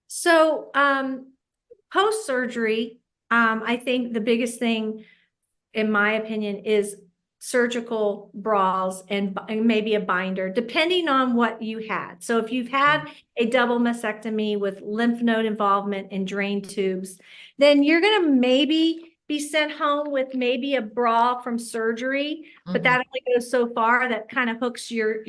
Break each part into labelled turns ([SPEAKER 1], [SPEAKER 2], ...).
[SPEAKER 1] So, post-surgery, I think the biggest thing, in my opinion, is surgical bras and maybe a binder, depending on what you had. So if you've had a double mastectomy with lymph node involvement and drain tubes, then you're going to maybe be sent home with maybe a bra from surgery, but that only goes so far. That kind of hooks your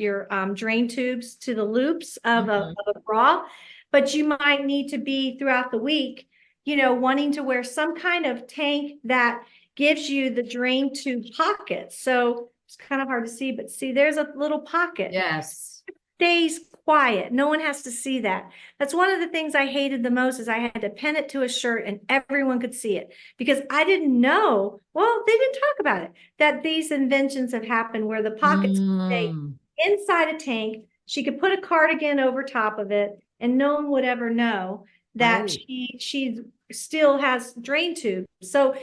[SPEAKER 1] drain tubes to the loops of a bra. But you might need to be throughout the week, wanting to wear some kind of tank that gives you the drain tube pocket. So it's kind of hard to see, but see, there's a little pocket.
[SPEAKER 2] Yes.
[SPEAKER 1] Stays quiet. No one has to see that. That's one of the things I hated the most is I had to pin it to a shirt and everyone could see it because I didn't know, well, they didn't talk about it, that these inventions have happened where the pockets stay
[SPEAKER 2] Mm,
[SPEAKER 1] inside a tank. She could put a cardigan over top of it and no one would ever know that
[SPEAKER 2] right.
[SPEAKER 1] she still has drain tube. So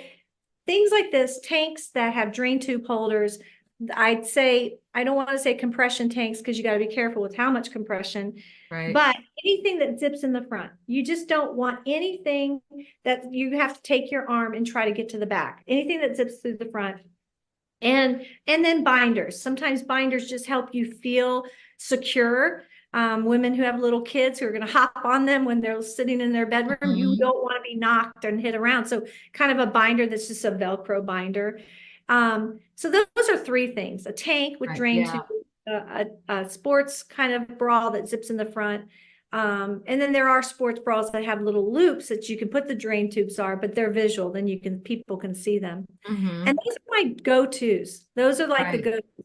[SPEAKER 1] things like this, tanks that have drain tube holders, I'd say, I don't want to say compression tanks because you got to be careful with how much compression,
[SPEAKER 2] Right.
[SPEAKER 1] but anything that zips in the front. You just don't want anything that you have to take your arm and try to get to the back. Anything that zips through the front. And then binders. Sometimes binders just help you feel secure. Women who have little kids who are going to hop on them when they're sitting in their bedroom, you
[SPEAKER 2] Mhm.
[SPEAKER 1] don't want to be knocked and hit around. So kind of a binder that's just a Velcro binder. So those are three things: a tank with
[SPEAKER 2] Right.
[SPEAKER 1] drain tube,
[SPEAKER 2] Yeah.
[SPEAKER 1] a sports kind of bra that zips in the front. And then there are sports bras that have little loops that you can put the drain tubes are, but they're visual, then people can see them. And
[SPEAKER 2] Hmm.
[SPEAKER 1] those are my go-tos. Those are like the
[SPEAKER 2] Right.
[SPEAKER 1] go.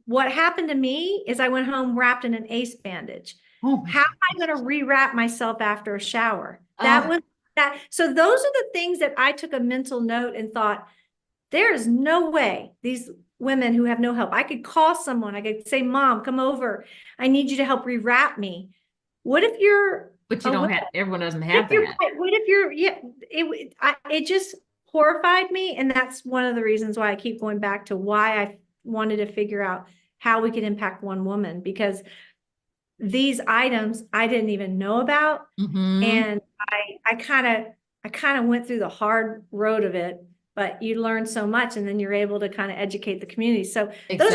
[SPEAKER 1] What happened to me is I went home wrapped in an ace bandage.
[SPEAKER 2] Oh my
[SPEAKER 1] How am I
[SPEAKER 2] goodness.
[SPEAKER 1] going to rewrap myself after a shower? That
[SPEAKER 2] Uh,
[SPEAKER 1] was that. So those are the things that I took a mental note and thought, there is no way these women who have no help. I could call someone. I could say, Mom, come over. I need you to help rewrap me. What if you're
[SPEAKER 2] but you
[SPEAKER 1] a
[SPEAKER 2] don't
[SPEAKER 1] woman?
[SPEAKER 2] have, everyone doesn't
[SPEAKER 1] What if
[SPEAKER 2] have
[SPEAKER 1] you're,
[SPEAKER 2] that.
[SPEAKER 1] what if you're, yeah, it just horrified me. And that's one of the reasons why I keep going back to why I wanted to figure out how we could impact one woman, because these items I didn't even know about.
[SPEAKER 2] Hmm.
[SPEAKER 1] And I kind of went through the hard road of it, but you learn so much and then you're able to kind of educate the community. So
[SPEAKER 2] Exactly.
[SPEAKER 1] those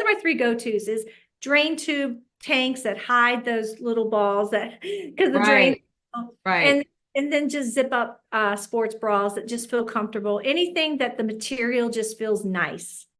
[SPEAKER 1] are my three go-tos is drain tube tanks that hide those little balls that because the drain
[SPEAKER 2] Right. Right.
[SPEAKER 1] and and then just zip up sports bras that just feel comfortable. Anything that the material just feels nice.